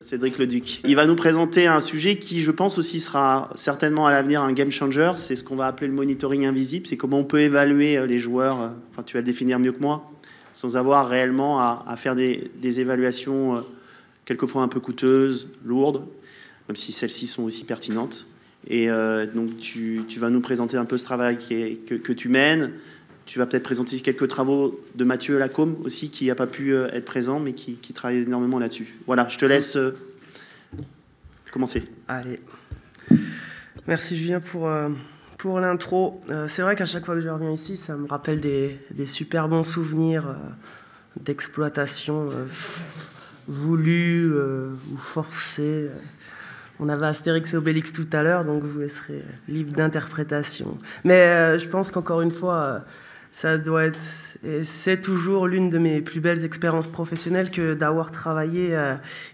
Cédric Leduc. Il va nous présenter un sujet qui, je pense aussi, sera certainement à l'avenir un game changer. C'est ce qu'on va appeler le monitoring invisible. C'est comment on peut évaluer les joueurs, enfin tu vas le définir mieux que moi, sans avoir réellement à faire des évaluations quelquefois un peu coûteuses, lourdes, même si celles-ci sont aussi pertinentes. Et donc tu vas nous présenter un peu ce travail que tu mènes. Tu vas peut-être présenter quelques travaux de Mathieu Lacombe aussi, qui n'a pas pu être présent, mais qui travaille énormément là-dessus. Voilà, je te laisse commencer. Allez. Merci Julien pour l'intro. C'est vrai qu'à chaque fois que je reviens ici, ça me rappelle des super bons souvenirs d'exploitation voulue ou forcée. On avait Astérix et Obélix tout à l'heure, donc je vous laisserai libre d'interprétation. Mais je pense qu'encore une fois, ça doit être, et c'est toujours l'une de mes plus belles expériences professionnelles que d'avoir travaillé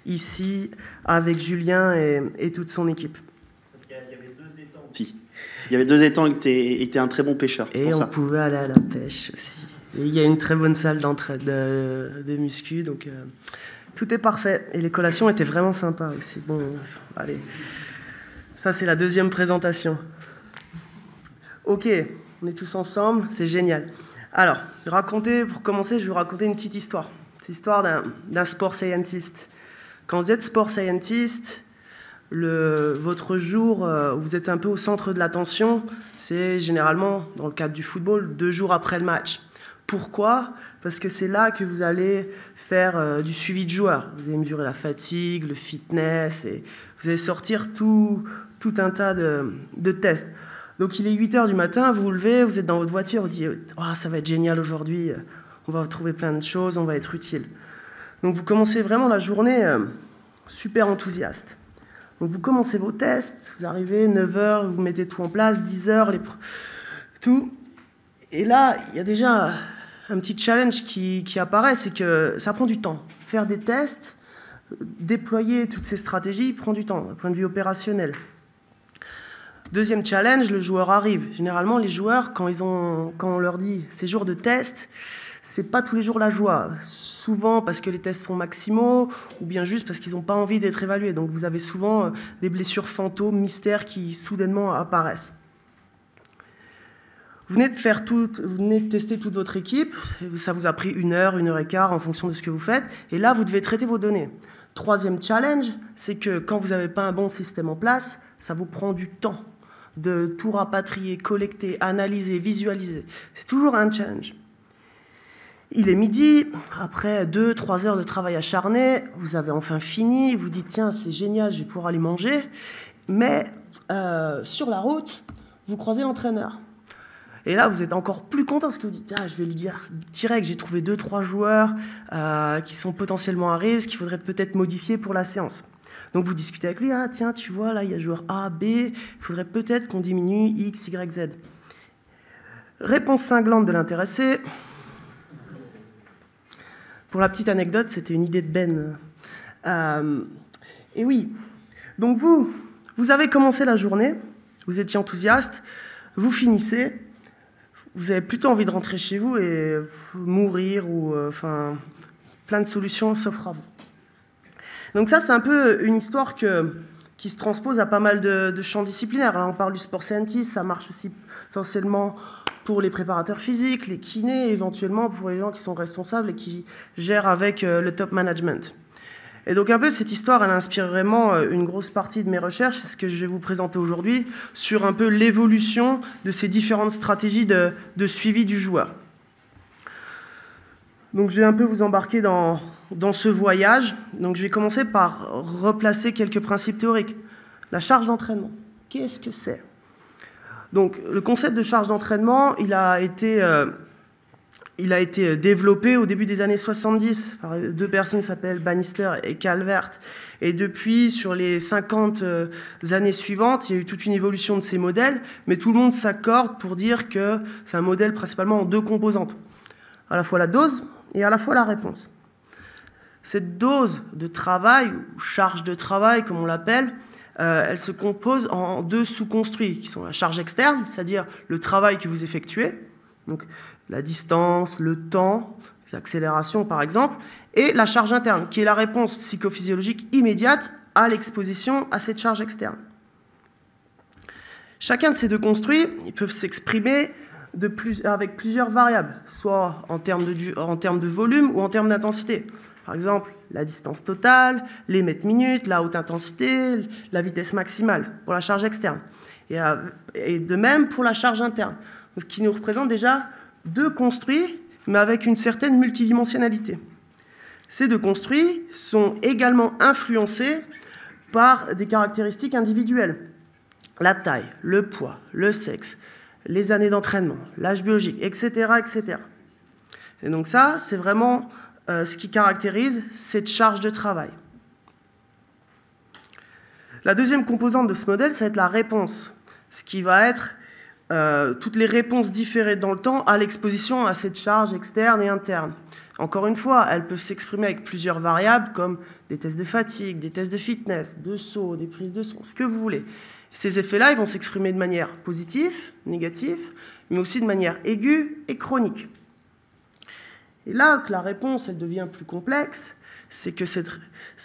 ici avec Julien et toute son équipe. Parce qu'il y avait 2 étangs aussi. Il y avait 2 étangs et tu étais un très bon pêcheur. Et on pouvait aller à la pêche aussi. Et il y a une très bonne salle d'entraide de muscu, donc tout est parfait. Et les collations étaient vraiment sympas aussi. Bon, allez. Ça, c'est la deuxième présentation. Ok. On est tous ensemble, c'est génial. Alors, pour commencer, je vais vous raconter une petite histoire. C'est l'histoire d'un sport scientist. Quand vous êtes sport scientist, votre jour où vous êtes un peu au centre de l'attention, c'est généralement, dans le cadre du football, 2 jours après le match. Pourquoi ? Parce que c'est là que vous allez faire du suivi de joueurs. Vous allez mesurer la fatigue, le fitness, et vous allez sortir tout un tas de tests. Donc il est 8h du matin, vous vous levez, vous êtes dans votre voiture, vous dites « Oh, ça va être génial aujourd'hui, on va trouver plein de choses, on va être utile. » Donc vous commencez vraiment la journée super enthousiaste. Donc vous commencez vos tests, vous arrivez 9h, vous mettez tout en place, 10h, tout. Et là, il y a déjà un petit challenge qui apparaît, c'est que ça prend du temps. Faire des tests, déployer toutes ces stratégies prend du temps, d'un point de vue opérationnel. Deuxième challenge, le joueur arrive. Généralement, les joueurs, quand on leur dit « c'est jour de test », c'est pas tous les jours la joie. Souvent parce que les tests sont maximaux, ou bien juste parce qu'ils n'ont pas envie d'être évalués. Donc vous avez souvent des blessures fantômes, mystères qui soudainement apparaissent. Vous venez de tester toute votre équipe, ça vous a pris 1 heure, 1h15 en fonction de ce que vous faites, et là vous devez traiter vos données. Troisième challenge, c'est que quand vous n'avez pas un bon système en place, ça vous prend du temps de tout rapatrier, collecter, analyser, visualiser. C'est toujours un challenge. Il est midi, après 2-3 heures de travail acharné, vous avez enfin fini, vous dites « Tiens, c'est génial, je vais pouvoir aller manger ». Mais sur la route, vous croisez l'entraîneur. Et là, vous êtes encore plus content parce que vous dites « Ah, je vais lui dire direct, j'ai trouvé 2-3 joueurs qui sont potentiellement à risque, qu'il faudrait peut-être modifier pour la séance ». Donc vous discutez avec lui, « Ah tiens, tu vois, là, il y a joueur A, B, il faudrait peut-être qu'on diminue X, Y, Z. » Réponse cinglante de l'intéressé. Pour la petite anecdote, c'était une idée de Ben. Et oui, donc vous avez commencé la journée, vous étiez enthousiaste, vous finissez, vous avez plutôt envie de rentrer chez vous et mourir ou plein de solutions s'offrent à vous. Donc ça, c'est un peu une histoire qui se transpose à pas mal de champs disciplinaires. Là, on parle du sport scientist, ça marche aussi potentiellement pour les préparateurs physiques, les kinés, éventuellement pour les gens qui sont responsables et qui gèrent avec le top management. Et donc un peu cette histoire, elle inspire vraiment une grosse partie de mes recherches, c'est ce que je vais vous présenter aujourd'hui, sur un peu l'évolution de ces différentes stratégies de suivi du joueur. Donc je vais un peu vous embarquer dans ce voyage. Donc je vais commencer par replacer quelques principes théoriques. La charge d'entraînement, qu'est-ce que c'est ? Donc le concept de charge d'entraînement, il a été développé au début des années 70 par 2 personnes qui s'appellent Bannister et Calvert. Et depuis, sur les 50 années suivantes, il y a eu toute une évolution de ces modèles, mais tout le monde s'accorde pour dire que c'est un modèle principalement en 2 composantes. À la fois la dose et à la fois la réponse. Cette dose de travail, ou charge de travail comme on l'appelle, elle se compose en 2 sous-construits, qui sont la charge externe, c'est-à-dire le travail que vous effectuez, donc la distance, le temps, les accélérations par exemple, et la charge interne, qui est la réponse psychophysiologique immédiate à l'exposition à cette charge externe. Chacun de ces deux construits, ils peuvent s'exprimer avec plusieurs variables, soit en termes de volume ou en termes d'intensité. Par exemple, la distance totale, les mètres minutes, la haute intensité, la vitesse maximale pour la charge externe. Et de même pour la charge interne, ce qui nous représente déjà deux construits, mais avec une certaine multidimensionnalité. Ces deux construits sont également influencés par des caractéristiques individuelles. La taille, le poids, le sexe, les années d'entraînement, l'âge biologique, etc., etc. Et donc ça, c'est vraiment ce qui caractérise cette charge de travail. La deuxième composante de ce modèle, ça va être la réponse, ce qui va être toutes les réponses différées dans le temps à l'exposition à cette charge externe et interne. Encore une fois, elles peuvent s'exprimer avec plusieurs variables, comme des tests de fatigue, des tests de fitness, de saut, des prises de son, ce que vous voulez. Ces effets-là, ils vont s'exprimer de manière positive, négative, mais aussi de manière aiguë et chronique. Et là que la réponse elle devient plus complexe, c'est que ce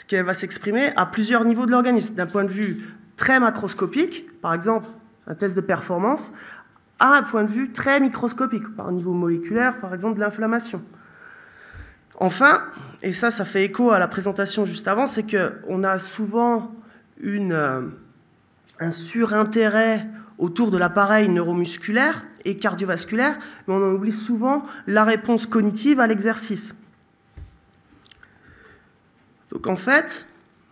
qu'elle va s'exprimer à plusieurs niveaux de l'organisme, d'un point de vue très macroscopique, par exemple un test de performance, à un point de vue très microscopique, par niveau moléculaire, par exemple de l'inflammation. Enfin, et ça fait écho à la présentation juste avant, c'est qu'on a souvent un surintérêt autour de l'appareil neuromusculaire et cardiovasculaire, mais on en oublie souvent la réponse cognitive à l'exercice. Donc en fait,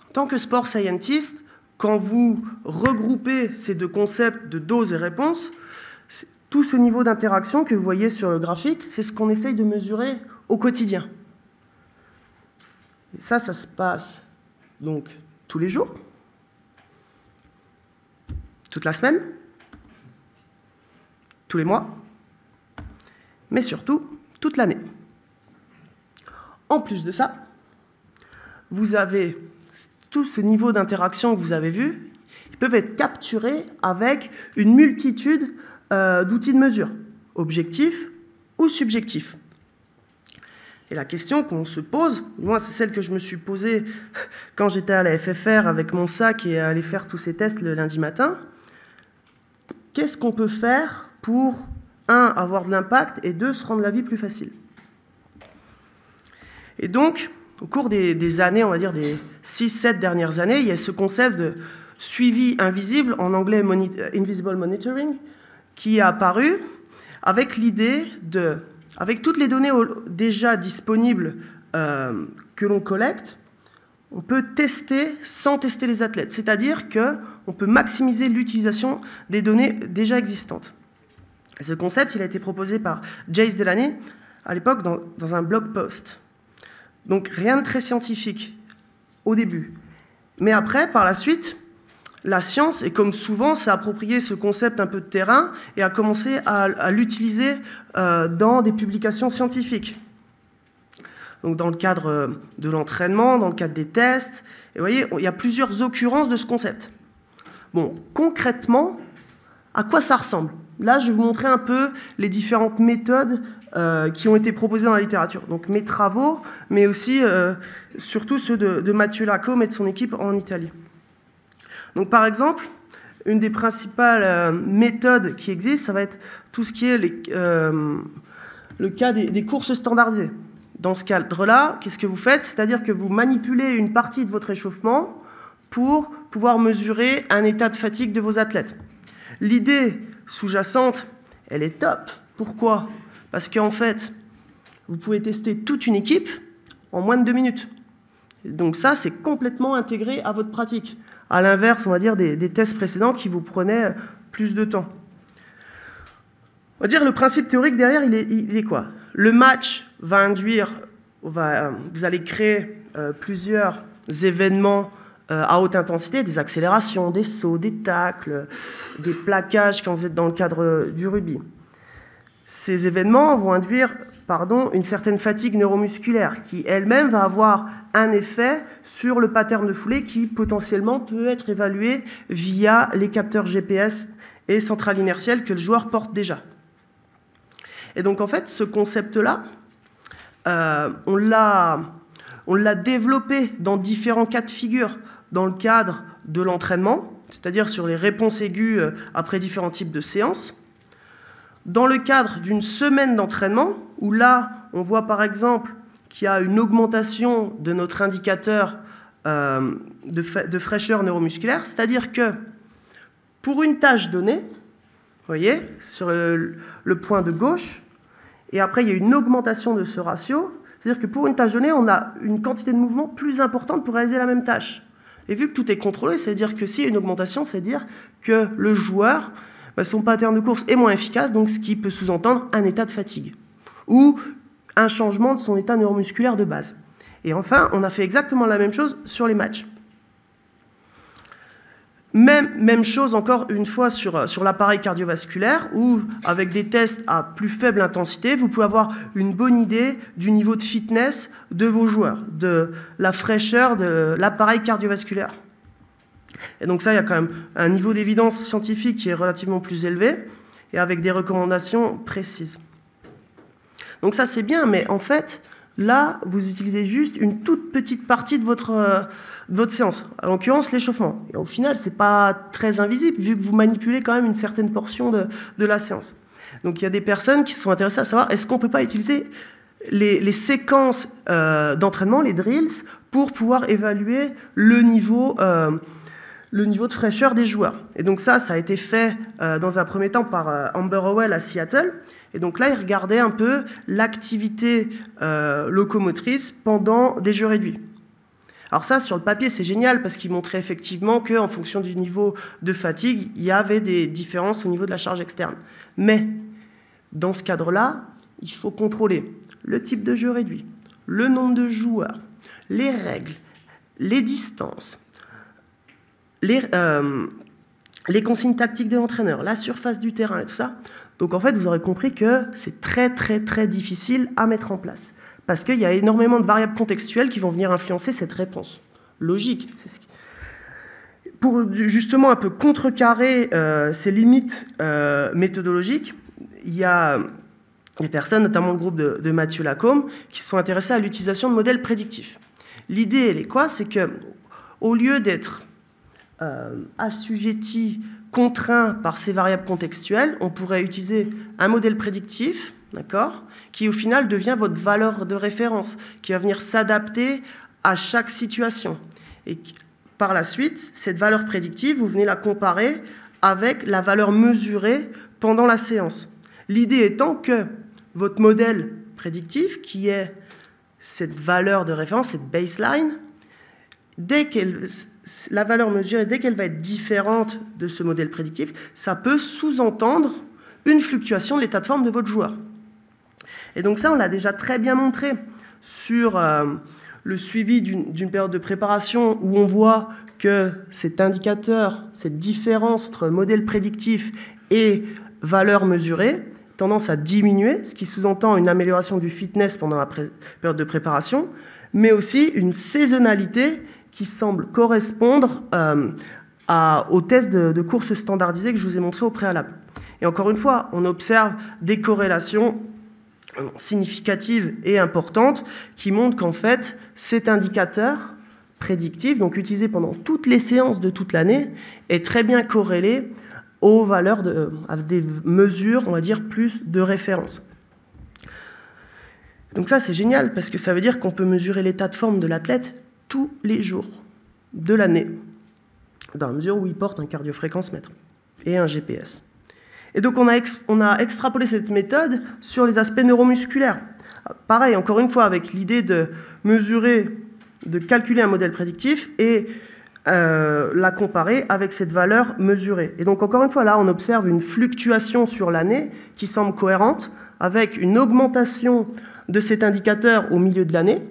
en tant que sport scientist, quand vous regroupez ces deux concepts de dose et réponse, tout ce niveau d'interaction que vous voyez sur le graphique, c'est ce qu'on essaye de mesurer au quotidien. Et ça se passe donc tous les jours, toute la semaine, tous les mois, mais surtout toute l'année. En plus de ça, vous avez tout ce niveau d'interaction que vous avez vu, ils peuvent être capturés avec une multitude d'outils de mesure, objectifs ou subjectifs. Et la question qu'on se pose, moi c'est celle que je me suis posée quand j'étais à la FFR avec mon sac et aller faire tous ces tests le lundi matin, qu'est-ce qu'on peut faire pour, 1, avoir de l'impact, et 2, se rendre la vie plus facile? Et donc, au cours des années, on va dire des 6-7 dernières années, il y a ce concept de suivi invisible, en anglais Invisible Monitoring, qui est apparu avec l'idée de, avec toutes les données déjà disponibles que l'on collecte, on peut tester sans tester les athlètes, c'est-à-dire qu'on peut maximiser l'utilisation des données déjà existantes. Et ce concept, il a été proposé par Jace Delaney à l'époque dans un blog post. Donc rien de très scientifique au début. Mais après, par la suite, la science, et comme souvent, s'est approprié ce concept un peu de terrain et a commencé à l'utiliser dans des publications scientifiques. Donc dans le cadre de l'entraînement, dans le cadre des tests. Et vous voyez, il y a plusieurs occurrences de ce concept. Bon, concrètement, à quoi ça ressemble? Là, je vais vous montrer un peu les différentes méthodes qui ont été proposées dans la littérature. Donc mes travaux, mais aussi surtout ceux de Mathieu Lacombe et de son équipe en Italie. Donc par exemple, une des principales méthodes qui existent, ça va être tout ce qui est le cas des courses standardisées. Dans ce cadre-là, qu'est-ce que vous faites? C'est-à-dire que vous manipulez une partie de votre échauffement pour pouvoir mesurer un état de fatigue de vos athlètes. L'idée sous-jacente, elle est top. Pourquoi? Parce qu'en fait, vous pouvez tester toute une équipe en moins de 2 minutes. Donc ça, c'est complètement intégré à votre pratique. À l'inverse, on va dire, des tests précédents qui vous prenaient plus de temps. On va dire, le principe théorique derrière, il est quoi? Le match va induire, vous allez créer plusieurs événements à haute intensité, des accélérations, des sauts, des tacles, des plaquages quand vous êtes dans le cadre du rugby. Ces événements vont induire une certaine fatigue neuromusculaire qui elle-même va avoir un effet sur le pattern de foulée qui potentiellement peut être évalué via les capteurs GPS et centrales inertielles que le joueur porte déjà. Et donc en fait, ce concept-là, on l'a On l'a développé dans différents cas de figure, dans le cadre de l'entraînement, c'est-à-dire sur les réponses aiguës après différents types de séances. Dans le cadre d'une semaine d'entraînement, où là, on voit par exemple qu'il y a une augmentation de notre indicateur de fraîcheur neuromusculaire, c'est-à-dire que pour une tâche donnée, vous voyez, sur le point de gauche, et après il y a une augmentation de ce ratio, c'est-à-dire que pour une tâche donnée, on a une quantité de mouvement plus importante pour réaliser la même tâche. Et vu que tout est contrôlé, c'est-à-dire que s'il y a une augmentation, c'est-à-dire que le joueur, son pattern de course est moins efficace, donc ce qui peut sous-entendre un état de fatigue, ou un changement de son état neuromusculaire de base. Et enfin, on a fait exactement la même chose sur les matchs. Même chose encore une fois sur l'appareil cardiovasculaire, où avec des tests à plus faible intensité, vous pouvez avoir une bonne idée du niveau de fitness de vos joueurs, de la fraîcheur de l'appareil cardiovasculaire. Et donc ça, il y a quand même un niveau d'évidence scientifique qui est relativement plus élevé, et avec des recommandations précises. Donc ça, c'est bien, mais en fait, là, vous utilisez juste une toute petite partie de votre séance, en l'occurrence l'échauffement. Et au final, ce n'est pas très invisible, vu que vous manipulez quand même une certaine portion de la séance. Donc il y a des personnes qui se sont intéressées à savoir, est-ce qu'on ne peut pas utiliser les séquences d'entraînement, les drills, pour pouvoir évaluer le niveau de fraîcheur des joueurs. Et donc ça a été fait dans un premier temps par Amber Howell à Seattle. Et donc là, il regardait un peu l'activité locomotrice pendant des jeux réduits. Alors ça, sur le papier, c'est génial parce qu'il montrait effectivement qu'en fonction du niveau de fatigue, il y avait des différences au niveau de la charge externe. Mais dans ce cadre-là, il faut contrôler le type de jeu réduit, le nombre de joueurs, les règles, les distances, les consignes tactiques de l'entraîneur, la surface du terrain et tout ça. Donc en fait, vous aurez compris que c'est très très très difficile à mettre en place. Parce qu'il y a énormément de variables contextuelles qui vont venir influencer cette réponse. Logique. Pour justement un peu contrecarrer ces limites méthodologiques, il y a des personnes, notamment le groupe de Mathieu Lacombe, qui se sont intéressés à l'utilisation de modèles prédictifs. L'idée, elle est quoi? C'est qu'au lieu d'être assujetti, contraint par ces variables contextuelles, on pourrait utiliser un modèle prédictif, d'accord, qui au final devient votre valeur de référence, qui va venir s'adapter à chaque situation. Et par la suite, cette valeur prédictive, vous venez la comparer avec la valeur mesurée pendant la séance. L'idée étant que votre modèle prédictif, qui est cette valeur de référence, cette baseline, la valeur mesurée, dès qu'elle va être différente de ce modèle prédictif, ça peut sous-entendre une fluctuation de l'état de forme de votre joueur. Et donc ça, on l'a déjà très bien montré sur le suivi d'une période de préparation où on voit que cet indicateur, cette différence entre modèle prédictif et valeur mesurée, tendance à diminuer, ce qui sous-entend une amélioration du fitness pendant la période de préparation, mais aussi une saisonnalité qui semble correspondre au test de course standardisé que je vous ai montré au préalable. Et encore une fois, on observe des corrélations significatives et importantes qui montrent qu'en fait, cet indicateur prédictif, donc utilisé pendant toutes les séances de toute l'année, est très bien corrélé aux valeurs à des mesures, on va dire, plus de référence. Donc ça, c'est génial, parce que ça veut dire qu'on peut mesurer l'état de forme de l'athlète tous les jours de l'année, dans la mesure où il porte un cardiofréquence-mètre et un GPS. Et donc on a extrapolé cette méthode sur les aspects neuromusculaires. Pareil, encore une fois, avec l'idée de mesurer, de calculer un modèle prédictif et la comparer avec cette valeur mesurée. Et donc encore une fois, là, on observe une fluctuation sur l'année qui semble cohérente avec une augmentation de cet indicateur au milieu de l'année,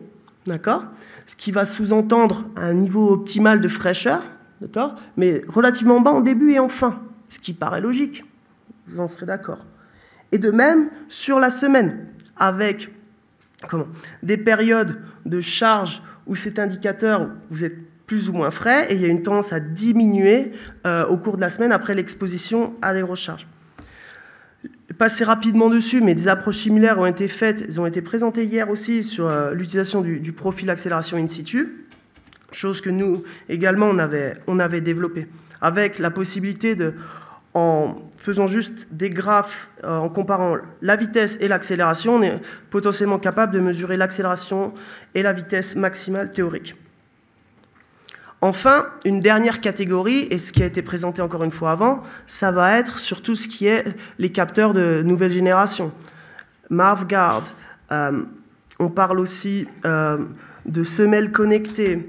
d'accord, ce qui va sous-entendre un niveau optimal de fraîcheur, d'accord, mais relativement bas en début et en fin, ce qui paraît logique, vous en serez d'accord. Et de même sur la semaine, avec des périodes de charge où cet indicateur, vous êtes plus ou moins frais, et il y a une tendance à diminuer au cours de la semaine après l'exposition à des grosses charges. passer rapidement dessus, mais des approches similaires ont été faites, elles ont été présentées hier aussi sur l'utilisation du profil accélération in situ, chose que nous également on avait développé, avec la possibilité de, en faisant juste des graphes, en comparant la vitesse et l'accélération, on est potentiellement capable de mesurer l'accélération et la vitesse maximale théorique. Enfin, une dernière catégorie, et ce qui a été présenté encore une fois avant, ça va être sur tout ce qui est les capteurs de nouvelle génération. MAVGuard, on parle aussi de semelles connectées,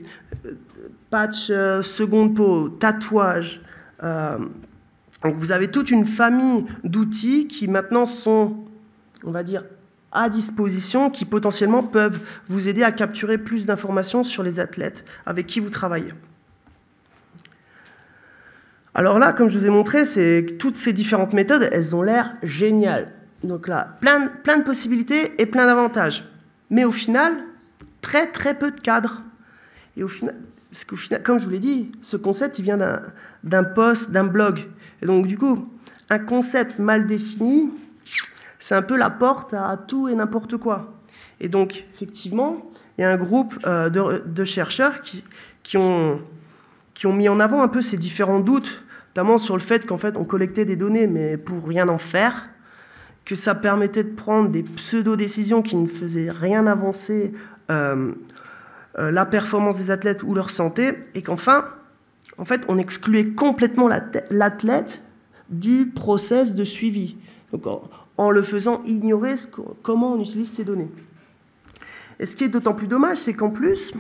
patch seconde peau, tatouage. Donc vous avez toute une famille d'outils qui maintenant sont, on va dire, à disposition, qui potentiellement peuvent vous aider à capturer plus d'informations sur les athlètes avec qui vous travaillez. Alors là, comme je vous ai montré, toutes ces différentes méthodes, elles ont l'air géniales. Donc là, plein de possibilités et plein d'avantages. Mais au final, très peu de cadres. Et au final, parce qu'au final, comme je vous l'ai dit, ce concept, il vient d'un post, d'un blog. Et donc du coup, un concept mal défini, c'est un peu la porte à tout et n'importe quoi. Et donc, effectivement, il y a un groupe de chercheurs qui ont mis en avant un peu ces différents doutes, notamment sur le fait qu'en fait, on collectait des données, mais pour rien en faire, que ça permettait de prendre des pseudo-décisions qui ne faisaient rien avancer la performance des athlètes ou leur santé, et qu'enfin, en fait, on excluait complètement l'athlète du process de suivi. Donc, en le faisant ignorer comment on utilise ces données. Et ce qui est d'autant plus dommage, c'est qu'en plus,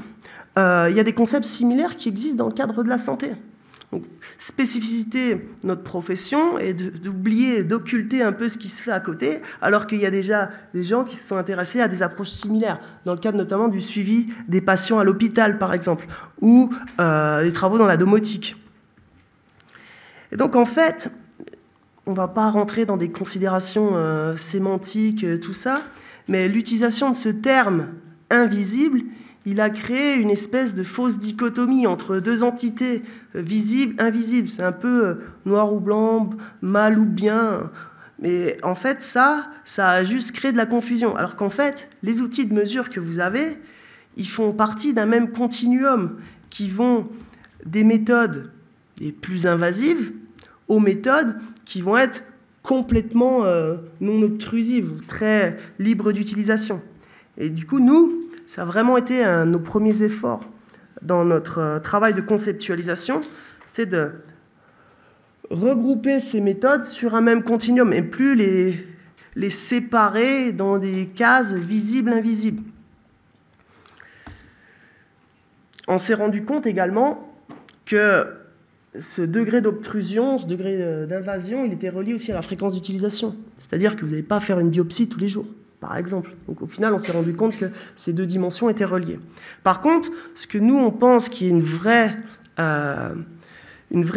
il y a des concepts similaires qui existent dans le cadre de la santé. Donc, spécificité de notre profession est d'oublier, d'occulter un peu ce qui se fait à côté, alors qu'il y a déjà des gens qui se sont intéressés à des approches similaires, dans le cadre notamment du suivi des patients à l'hôpital, par exemple, ou des travaux dans la domotique. Et donc, en fait, on ne va pas rentrer dans des considérations sémantiques, tout ça, mais l'utilisation de ce terme invisible, il a créé une espèce de fausse dichotomie entre deux entités, visibles, invisibles. C'est un peu noir ou blanc, mal ou bien. Mais en fait, ça a juste créé de la confusion. Alors qu'en fait, les outils de mesure que vous avez, ils font partie d'un même continuum qui vont des méthodes les plus invasives aux méthodes qui vont être complètement non obtrusives, très libres d'utilisation. Et du coup, nous, ça a vraiment été un de nos premiers efforts dans notre travail de conceptualisation, c'est de regrouper ces méthodes sur un même continuum et plus les séparer dans des cases visibles, invisibles. On s'est rendu compte également que ce degré d'obtrusion, ce degré d'invasion, il était relié aussi à la fréquence d'utilisation. C'est-à-dire que vous n'allez pas faire une biopsie tous les jours, par exemple. Donc au final, on s'est rendu compte que ces deux dimensions étaient reliées. Par contre, ce que nous, on pense qui est une vraie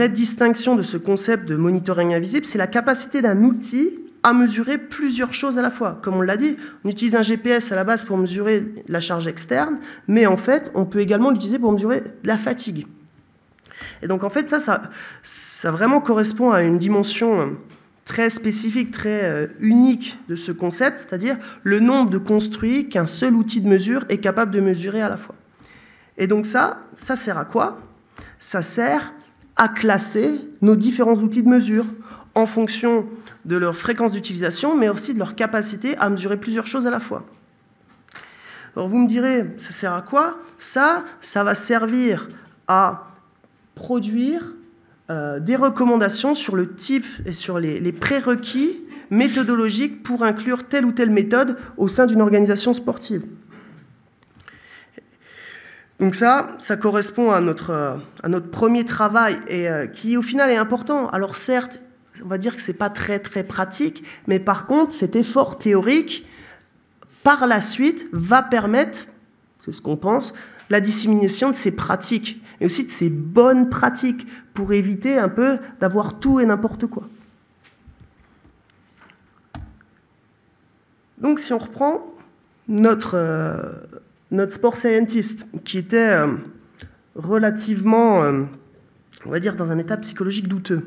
distinction de ce concept de monitoring invisible, c'est la capacité d'un outil à mesurer plusieurs choses à la fois. Comme on l'a dit, on utilise un GPS à la base pour mesurer la charge externe, mais en fait, on peut également l'utiliser pour mesurer la fatigue. Et donc en fait, ça vraiment correspond à une dimension très spécifique, très unique de ce concept, c'est-à-dire le nombre de construits qu'un seul outil de mesure est capable de mesurer à la fois. Et donc ça sert à quoi? Ça sert à classer nos différents outils de mesure en fonction de leur fréquence d'utilisation, mais aussi de leur capacité à mesurer plusieurs choses à la fois. Alors vous me direz, ça sert à quoi? Ça va servir à produire des recommandations sur le type et sur les prérequis méthodologiques pour inclure telle ou telle méthode au sein d'une organisation sportive. Donc ça correspond à notre premier travail et qui au final est important. Alors certes, on va dire que ce n'est pas très pratique, mais par contre cet effort théorique par la suite va permettre, c'est ce qu'on pense, la dissémination de ces pratiques et aussi de ces bonnes pratiques pour éviter un peu d'avoir tout et n'importe quoi. Donc si on reprend notre sport scientist qui était relativement, on va dire, dans un état psychologique douteux.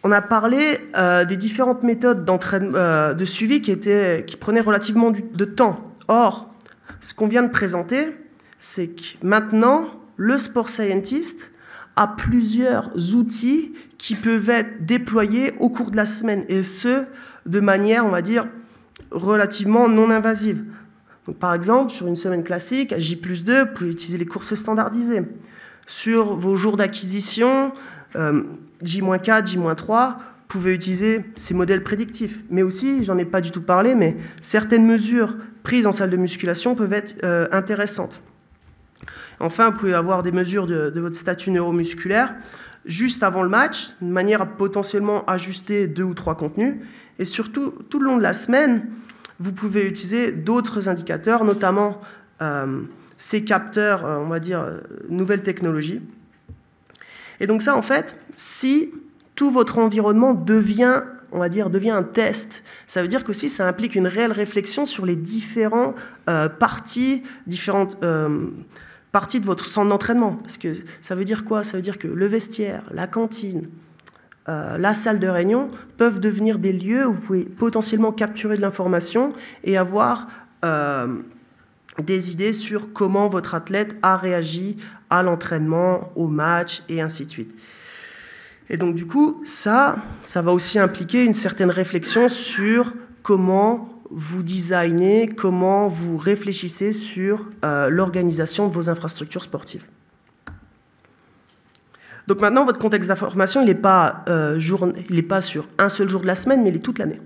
on a parlé des différentes méthodes de suivi qui prenaient relativement de temps. Or, ce qu'on vient de présenter, c'est que maintenant, le sport scientist a plusieurs outils qui peuvent être déployés au cours de la semaine, et ce, de manière, on va dire, relativement non invasive. Donc, par exemple, sur une semaine classique, à J+2, vous pouvez utiliser les courses standardisées. Sur vos jours d'acquisition, J-4, J-3, vous pouvez utiliser ces modèles prédictifs. Mais aussi, j'en ai pas du tout parlé, mais certaines mesures prises en salle de musculation peuvent être intéressantes. Enfin, vous pouvez avoir des mesures de votre statut neuromusculaire juste avant le match, de manière à potentiellement ajuster 2 ou 3 contenus. Et surtout, tout le long de la semaine, vous pouvez utiliser d'autres indicateurs, notamment ces capteurs, on va dire, nouvelles technologies. Et donc ça, en fait, si tout votre environnement devient, on va dire, devient un test, ça veut dire qu'aussi ça implique une réelle réflexion sur les différentes parties de votre centre d'entraînement. Parce que ça veut dire quoi? Ça veut dire que le vestiaire, la cantine, la salle de réunion peuvent devenir des lieux où vous pouvez potentiellement capturer de l'information et avoir des idées sur comment votre athlète a réagi à l'entraînement, au match, et ainsi de suite. Et donc, du coup, ça va aussi impliquer une certaine réflexion sur comment vous designez, comment vous réfléchissez sur l'organisation de vos infrastructures sportives. Donc maintenant, votre contexte d'information, il n'est pas sur un seul jour de la semaine, mais il est toute l'année.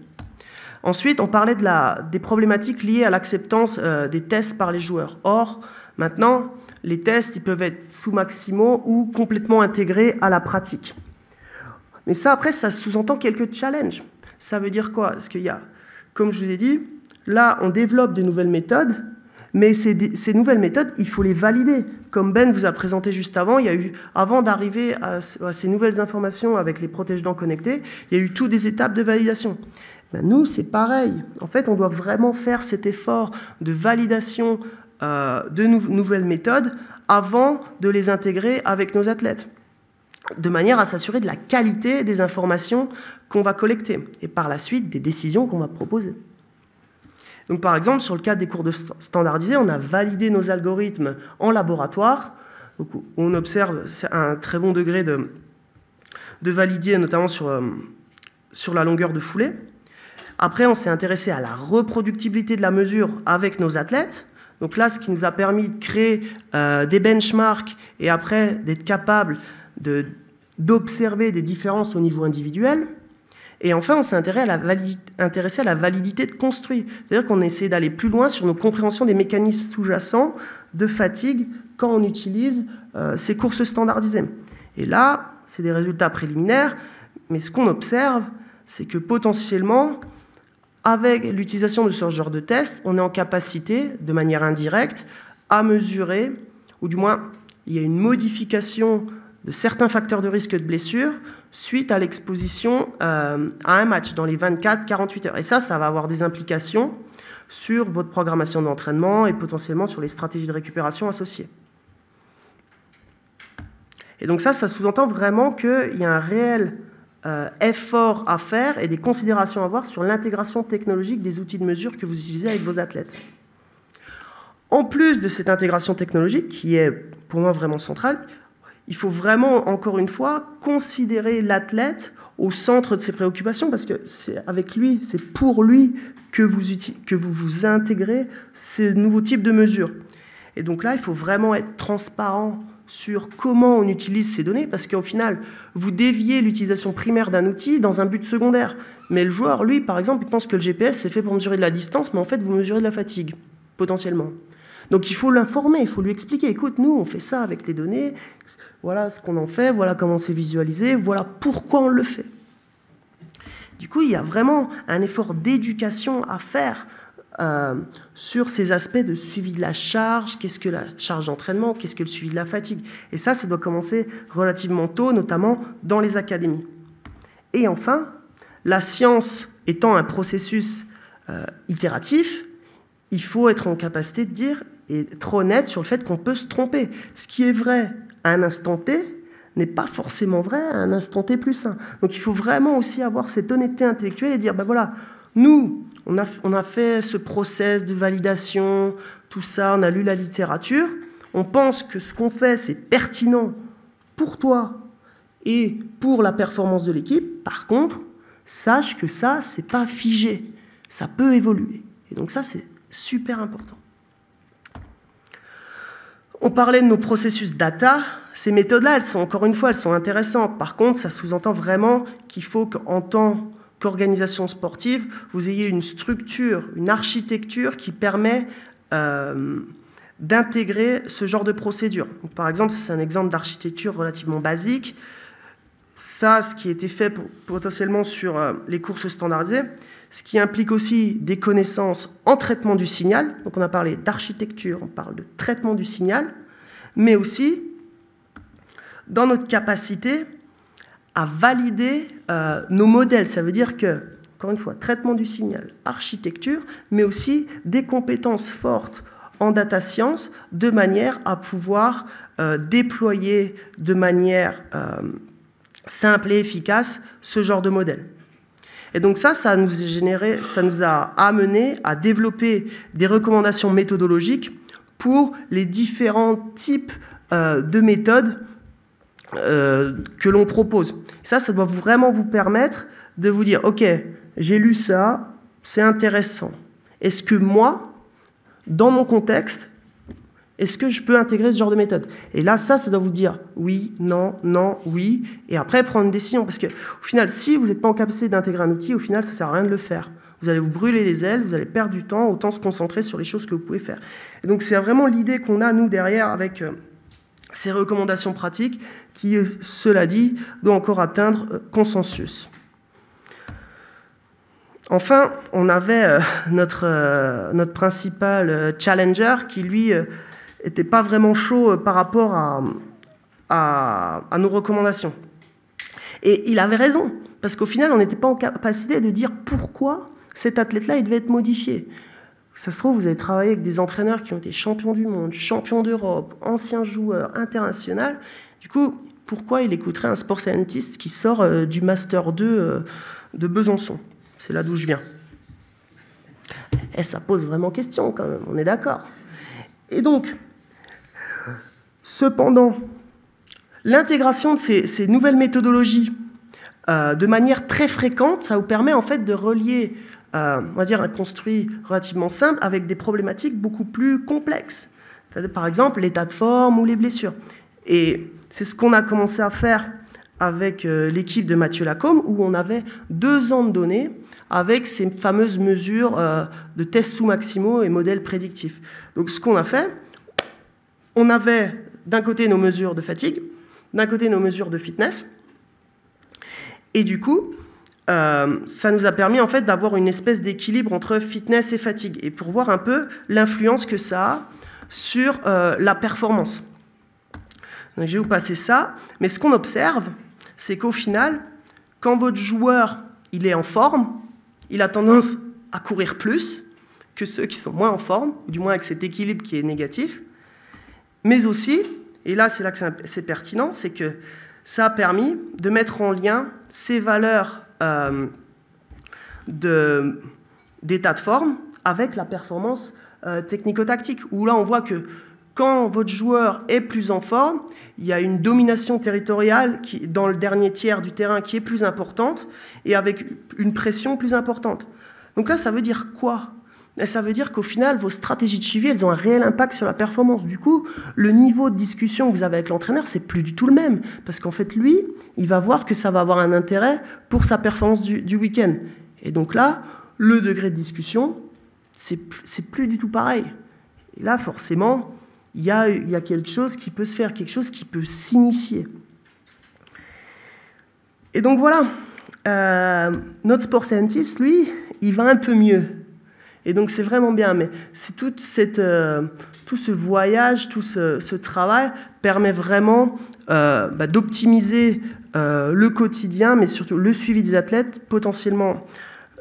Ensuite, on parlait des problématiques liées à l'acceptance des tests par les joueurs. Or, maintenant, les tests ils peuvent être sous-maximaux ou complètement intégrés à la pratique. Mais ça, après, ça sous-entend quelques challenges. Ça veut dire quoi? Parce qu'il y a, comme je vous ai dit, là, on développe des nouvelles méthodes, mais ces nouvelles méthodes, il faut les valider. Comme Ben vous a présenté juste avant, il y a eu, avant d'arriver à ces nouvelles informations avec les protège-dents connectés, il y a eu toutes des étapes de validation. Ben nous, c'est pareil. En fait, on doit vraiment faire cet effort de validation de nouvelles méthodes avant de les intégrer avec nos athlètes, de manière à s'assurer de la qualité des informations qu'on va collecter et par la suite des décisions qu'on va proposer. Donc, par exemple, sur le cadre des cours de standardisés, on a validé nos algorithmes en laboratoire. Donc, on observe un très bon degré de validier, notamment sur la longueur de foulée. Après, on s'est intéressé à la reproductibilité de la mesure avec nos athlètes. Donc là, ce qui nous a permis de créer des benchmarks et après d'être capable d'observer des différences au niveau individuel. Et enfin, on s'est intéressé à la validité de construit. C'est-à-dire qu'on a essayé d'aller plus loin sur nos compréhensions des mécanismes sous-jacents de fatigue quand on utilise ces courses standardisées. Et là, c'est des résultats préliminaires, mais ce qu'on observe, c'est que potentiellement, avec l'utilisation de ce genre de test, on est en capacité, de manière indirecte, à mesurer, ou du moins, il y a une modification de certains facteurs de risque de blessure suite à l'exposition à un match dans les 24-48 heures. Et ça va avoir des implications sur votre programmation d'entraînement et potentiellement sur les stratégies de récupération associées. Et donc ça sous-entend vraiment qu'il y a un réel effort à faire et des considérations à avoir sur l'intégration technologique des outils de mesure que vous utilisez avec vos athlètes. En plus de cette intégration technologique, qui est pour moi vraiment centrale, il faut vraiment, encore une fois, considérer l'athlète au centre de ses préoccupations, parce que c'est avec lui, c'est pour lui que vous intégrez ces nouveaux types de mesures. Et donc là, il faut vraiment être transparent sur comment on utilise ces données, parce qu'au final, vous déviez l'utilisation primaire d'un outil dans un but secondaire. Mais le joueur, lui, par exemple, il pense que le GPS, c'est fait pour mesurer de la distance, mais en fait, vous mesurez de la fatigue, potentiellement. Donc il faut l'informer, il faut lui expliquer, écoute, nous, on fait ça avec tes données, voilà ce qu'on en fait, voilà comment c'est visualisé, voilà pourquoi on le fait. Du coup, il y a vraiment un effort d'éducation à faire sur ces aspects de suivi de la charge, qu'est-ce que la charge d'entraînement, qu'est-ce que le suivi de la fatigue. Et ça doit commencer relativement tôt, notamment dans les académies. Et enfin, la science étant un processus itératif, il faut être en capacité de dire et être honnête sur le fait qu'on peut se tromper. Ce qui est vrai à un instant T n'est pas forcément vrai à un instant T plus 1. Donc il faut vraiment aussi avoir cette honnêteté intellectuelle et dire, ben voilà, nous, on a fait ce process de validation, tout ça, on a lu la littérature, on pense que ce qu'on fait, c'est pertinent pour toi et pour la performance de l'équipe. Par contre, sache que ça, c'est pas figé, ça peut évoluer. Et donc ça, c'est super important. On parlait de nos processus data. Ces méthodes-là, elles sont, encore une fois, elles sont intéressantes. Par contre, ça sous-entend vraiment qu'il faut qu'en tant qu'organisation sportive, vous ayez une structure, une architecture qui permet d'intégrer ce genre de procédure. Donc, par exemple, c'est un exemple d'architecture relativement basique. Ça, ce qui a été fait potentiellement sur les courses standardisées, ce qui implique aussi des connaissances en traitement du signal. Donc on a parlé d'architecture, on parle de traitement du signal, mais aussi dans notre capacité à valider nos modèles. Ça veut dire que, encore une fois, traitement du signal, architecture, mais aussi des compétences fortes en data science, de manière à pouvoir déployer de manière simple et efficace ce genre de modèle. Et donc ça nous a amené à développer des recommandations méthodologiques pour les différents types de méthodes que l'on propose. Ça doit vraiment vous permettre de vous dire, OK, j'ai lu ça, c'est intéressant. Est-ce que moi, dans mon contexte, est-ce que je peux intégrer ce genre de méthode? Et là, ça doit vous dire oui, non, non, oui, et après prendre une décision. Parce qu'au final, si vous n'êtes pas en capacité d'intégrer un outil, au final, ça ne sert à rien de le faire. Vous allez vous brûler les ailes, vous allez perdre du temps, autant se concentrer sur les choses que vous pouvez faire. Et donc, c'est vraiment l'idée qu'on a, nous, derrière, avec ces recommandations pratiques, qui, cela dit, doit encore atteindre consensus. Enfin, on avait notre principal challenger qui, lui, n'était pas vraiment chaud par rapport à nos recommandations. Et il avait raison, parce qu'au final, on n'était pas en capacité de dire pourquoi cet athlète-là, il devait être modifié. Ça se trouve, vous avez travaillé avec des entraîneurs qui ont été champions du monde, champions d'Europe, anciens joueurs, internationaux. Du coup, pourquoi il écouterait un sport scientist qui sort du Master 2 de Besançon? C'est là d'où je viens. Et ça pose vraiment question, quand même, on est d'accord. Et donc, cependant, l'intégration de ces nouvelles méthodologies de manière très fréquente, ça vous permet en fait de relier, on va dire, un construit relativement simple avec des problématiques beaucoup plus complexes. Par exemple, l'état de forme ou les blessures. Et c'est ce qu'on a commencé à faire avec l'équipe de Mathieu Lacombe, où on avait 2 ans de données avec ces fameuses mesures de tests sous-maximaux et modèles prédictifs. Donc ce qu'on a fait, on avait d'un côté nos mesures de fatigue, d'un côté nos mesures de fitness, et du coup, ça nous a permis en fait d'avoir une espèce d'équilibre entre fitness et fatigue, et pour voir un peu l'influence que ça a sur la performance. Donc, je vais vous passer ça, mais ce qu'on observe, c'est qu'au final, quand votre joueur il est en forme, il a tendance à courir plus que ceux qui sont moins en forme, ou du moins avec cet équilibre qui est négatif, mais aussi, et là c'est là que c'est pertinent, c'est que ça a permis de mettre en lien ces valeurs d'état de forme avec la performance technico-tactique, où là on voit que quand votre joueur est plus en forme, il y a une domination territoriale dans le dernier tiers du terrain qui est plus importante et avec une pression plus importante. Donc là, ça veut dire quoi? Ça veut dire qu'au final, vos stratégies de suivi, elles ont un réel impact sur la performance. Du coup, le niveau de discussion que vous avez avec l'entraîneur, c'est plus du tout le même. Parce qu'en fait, lui, il va voir que ça va avoir un intérêt pour sa performance du week-end. Et donc là, le degré de discussion, c'est plus du tout pareil. Et là, forcément, il y a quelque chose qui peut se faire, quelque chose qui peut s'initier. Et donc voilà, notre sport scientist, lui, il va un peu mieux. Et donc c'est vraiment bien, mais c'est tout ce voyage, tout ce travail permet vraiment d'optimiser le quotidien, mais surtout le suivi des athlètes, potentiellement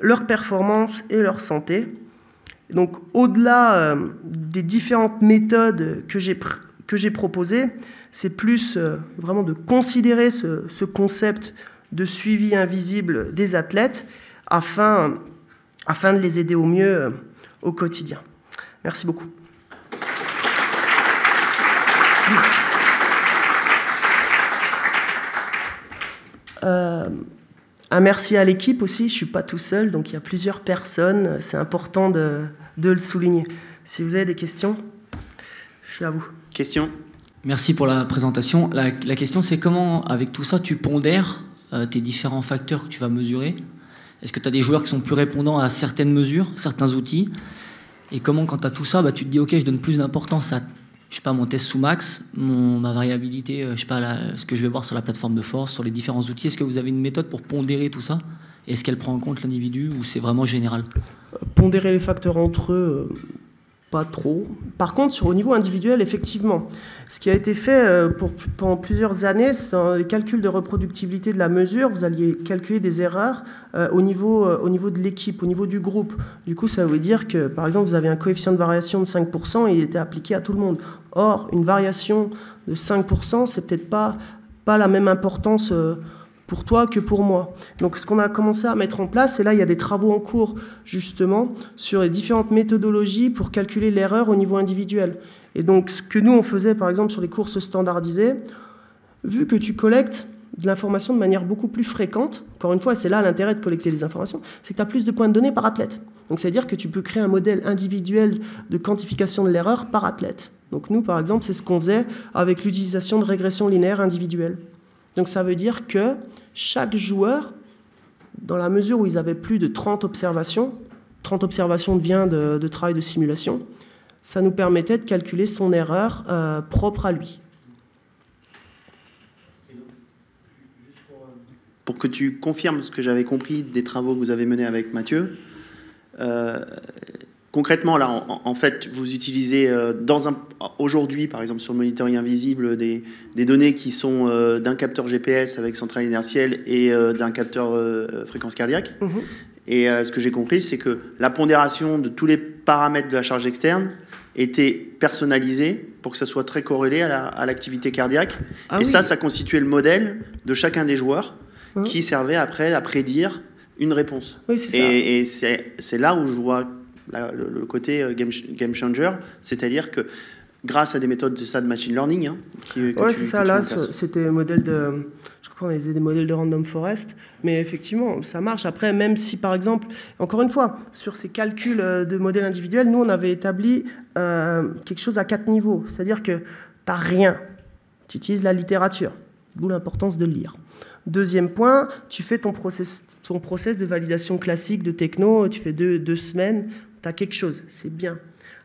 leur performance et leur santé. Donc, au-delà des différentes méthodes que j'ai proposées, c'est plus vraiment de considérer ce concept de suivi invisible des athlètes afin de les aider au mieux au quotidien. Merci beaucoup. Un merci à l'équipe aussi, je ne suis pas tout seul, donc il y a plusieurs personnes, c'est important de le souligner. Si vous avez des questions, je suis à vous. Question ? Merci pour la présentation. La question, c'est comment, avec tout ça, tu pondères tes différents facteurs que tu vas mesurer? Est-ce que tu as des joueurs qui sont plus répondants à certaines mesures, certains outils? Et comment, quand tu as tout ça, tu te dis, OK, je donne plus d'importance à, je sais pas, mon test sous max, ma variabilité, je sais pas, ce que je vais voir sur la plateforme de force, sur les différents outils. Est-ce que vous avez une méthode pour pondérer tout ça? Est-ce qu'elle prend en compte l'individu ou c'est vraiment général? Pondérer les facteurs entre eux, pas trop. Par contre, au niveau individuel, effectivement, ce qui a été fait pendant plusieurs années, c'est dans les calculs de reproductibilité de la mesure, vous alliez calculer des erreurs au niveau de l'équipe, au niveau du groupe. Du coup, ça veut dire que, par exemple, vous avez un coefficient de variation de 5% et il était appliqué à tout le monde. Or, une variation de 5%, c'est peut-être pas la même importance pour toi que pour moi. Donc ce qu'on a commencé à mettre en place, et là il y a des travaux en cours justement sur les différentes méthodologies pour calculer l'erreur au niveau individuel. Et donc ce que nous on faisait par exemple sur les courses standardisées, vu que tu collectes de l'information de manière beaucoup plus fréquente, encore une fois c'est là l'intérêt de collecter des informations, c'est que tu as plus de points de données par athlète. Donc c'est-à-dire que tu peux créer un modèle individuel de quantification de l'erreur par athlète. Donc nous par exemple c'est ce qu'on faisait avec l'utilisation de régression linéaire individuelle. Donc ça veut dire que chaque joueur, dans la mesure où ils avaient plus de 30 observations devient de travail de simulation, ça nous permettait de calculer son erreur propre à lui. Pour que tu confirmes ce que j'avais compris des travaux que vous avez menés avec Mathieu, concrètement, là, en fait, vous utilisez aujourd'hui, par exemple, sur le monitoring invisible, des données qui sont d'un capteur GPS avec centrale inertielle et d'un capteur fréquence cardiaque. Mmh. Et ce que j'ai compris, c'est que la pondération de tous les paramètres de la charge externe était personnalisée pour que ça soit très corrélé à l'activité cardiaque. Ah, et oui. Ça constituait le modèle de chacun des joueurs qui servait après à prédire une réponse. Oui, c'est ça. Et c'est là où je vois le côté game changer, c'est-à-dire que grâce à des méthodes de machine learning, oui, c'est ça. Là, c'était un modèle de, je crois qu'on faisait des modèles de random forest, mais effectivement, ça marche. Après, même si, par exemple, encore une fois, sur ces calculs de modèles individuels, nous, on avait établi quelque chose à 4 niveaux, c'est-à-dire que tu n'as rien, tu utilises la littérature, d'où l'importance de le lire. Deuxième point, tu fais ton process de validation classique de techno, tu fais deux semaines, tu as quelque chose, c'est bien.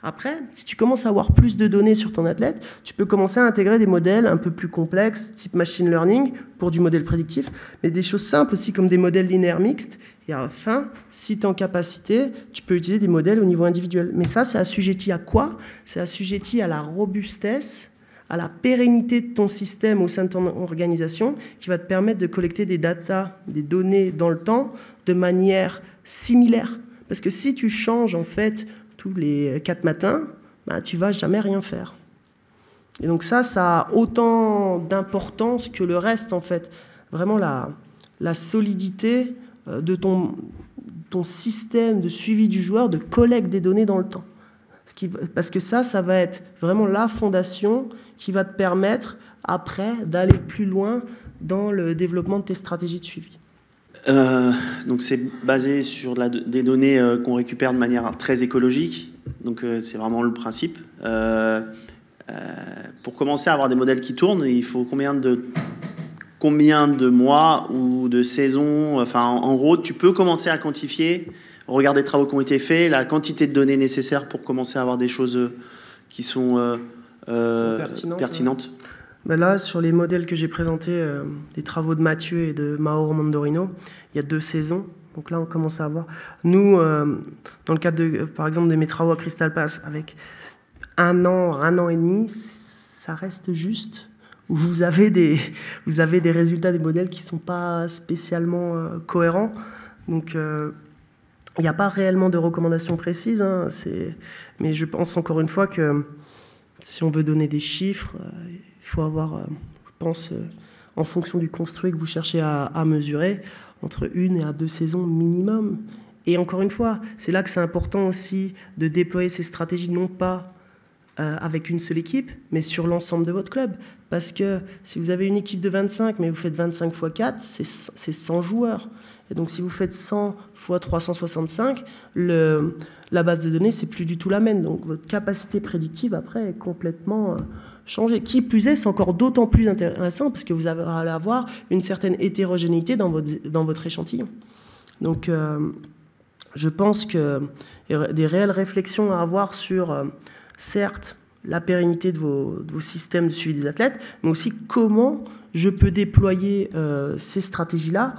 Après, si tu commences à avoir plus de données sur ton athlète, tu peux commencer à intégrer des modèles un peu plus complexes, type machine learning, pour du modèle prédictif, mais des choses simples aussi comme des modèles linéaires mixtes. Et enfin, si tu es en capacité, tu peux utiliser des modèles au niveau individuel. Mais ça, c'est assujetti à quoi? C'est assujetti à la robustesse, à la pérennité de ton système au sein de ton organisation, qui va te permettre de collecter des data, des données dans le temps, de manière similaire. Parce que si tu changes, en fait, tous les 4 matins, tu ne vas jamais rien faire. Et donc ça a autant d'importance que le reste, en fait. Vraiment la solidité de ton système de suivi du joueur, de collecte des données dans le temps. Parce que ça va être vraiment la fondation qui va te permettre, après, d'aller plus loin dans le développement de tes stratégies de suivi. Donc c'est basé sur des données qu'on récupère de manière très écologique. Donc c'est vraiment le principe. Pour commencer à avoir des modèles qui tournent, il faut combien de mois ou de saisons? Enfin, en gros, tu peux commencer à quantifier, regarder les travaux qui ont été faits, la quantité de données nécessaires pour commencer à avoir des choses qui sont pertinentes. Ben là, sur les modèles que j'ai présentés, des travaux de Mathieu et de Mauro Mondorino, il y a 2 saisons. Donc là, on commence à avoir... Nous, dans le cadre, par exemple, de mes travaux à Crystal Palace, avec 1 an et demi, ça reste juste. Où vous avez des résultats des modèles qui ne sont pas spécialement cohérents. Donc, il n'y a pas réellement de recommandations précises. Mais je pense encore une fois que si on veut donner des chiffres... Il faut avoir, je pense, en fonction du construit que vous cherchez à mesurer, entre 1 et 2 saisons minimum. Et encore une fois, c'est là que c'est important aussi de déployer ces stratégies, non pas avec une seule équipe, mais sur l'ensemble de votre club. Parce que si vous avez une équipe de 25, mais vous faites 25 x 4, c'est 100 joueurs. Et donc si vous faites 100 x 365, la base de données, c'est plus du tout la même. Donc votre capacité prédictive, après, est complètement changée. Qui plus est, c'est encore d'autant plus intéressant parce que vous allez avoir une certaine hétérogénéité dans votre échantillon. Donc je pense qu'il y a des réelles réflexions à avoir sur, certes, la pérennité de vos systèmes de suivi des athlètes, mais aussi comment je peux déployer ces stratégies-là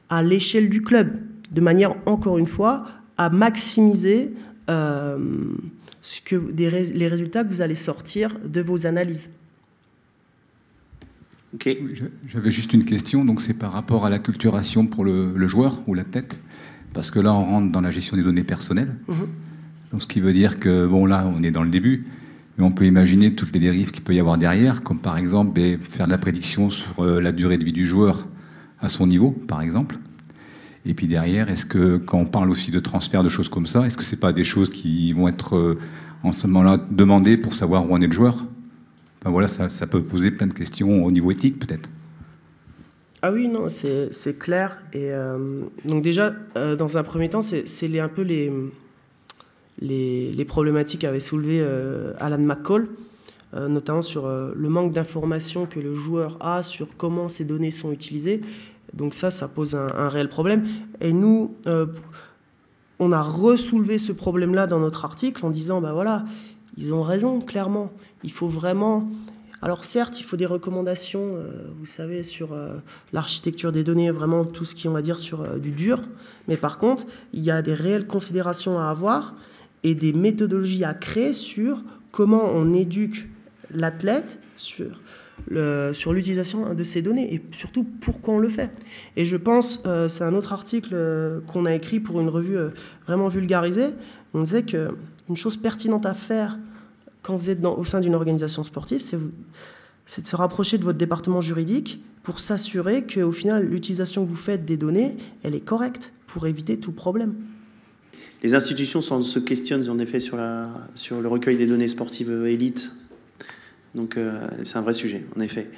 à l'échelle du club, de manière, encore une fois, à maximiser les résultats que vous allez sortir de vos analyses. Ok. J'avais juste une question, donc c'est par rapport à l'acculturation pour le joueur ou l'athlète, parce que là, on rentre dans la gestion des données personnelles. Donc, ce qui veut dire que, bon, là, on est dans le début, mais on peut imaginer toutes les dérives qu'il peut y avoir derrière, comme par exemple faire de la prédiction sur la durée de vie du joueur à son niveau, par exemple. Et puis derrière, est-ce que, quand on parle aussi de transfert, de choses comme ça, est-ce que c'est pas des choses qui vont être, en ce moment-là, demandées pour savoir où en est le joueur? Enfin, voilà, ça peut poser plein de questions au niveau éthique, peut-être. Ah oui, non, c'est clair. Et donc déjà, dans un premier temps, c'est un peu les problématiques qu'avait soulevé Alan McCall, notamment sur le manque d'informations que le joueur a sur comment ces données sont utilisées. Donc ça pose un réel problème. Et nous, on a ressoulevé ce problème-là dans notre article en disant, ben voilà, ils ont raison, clairement. Il faut vraiment... Alors certes, il faut des recommandations, vous savez, sur l'architecture des données, vraiment tout ce qui, on va dire, sur du dur. Mais par contre, il y a des réelles considérations à avoir et des méthodologies à créer sur comment on éduque l'athlète sur l'utilisation de ces données et surtout pourquoi on le fait. Et je pense, c'est un autre article qu'on a écrit pour une revue vraiment vulgarisée, on disait qu'une chose pertinente à faire quand vous êtes au sein d'une organisation sportive, c'est de se rapprocher de votre département juridique pour s'assurer qu'au final, l'utilisation que vous faites des données, elle est correcte pour éviter tout problème. Les institutions se questionnent en effet sur le recueil des données sportives élites. Donc c'est un vrai sujet, en effet.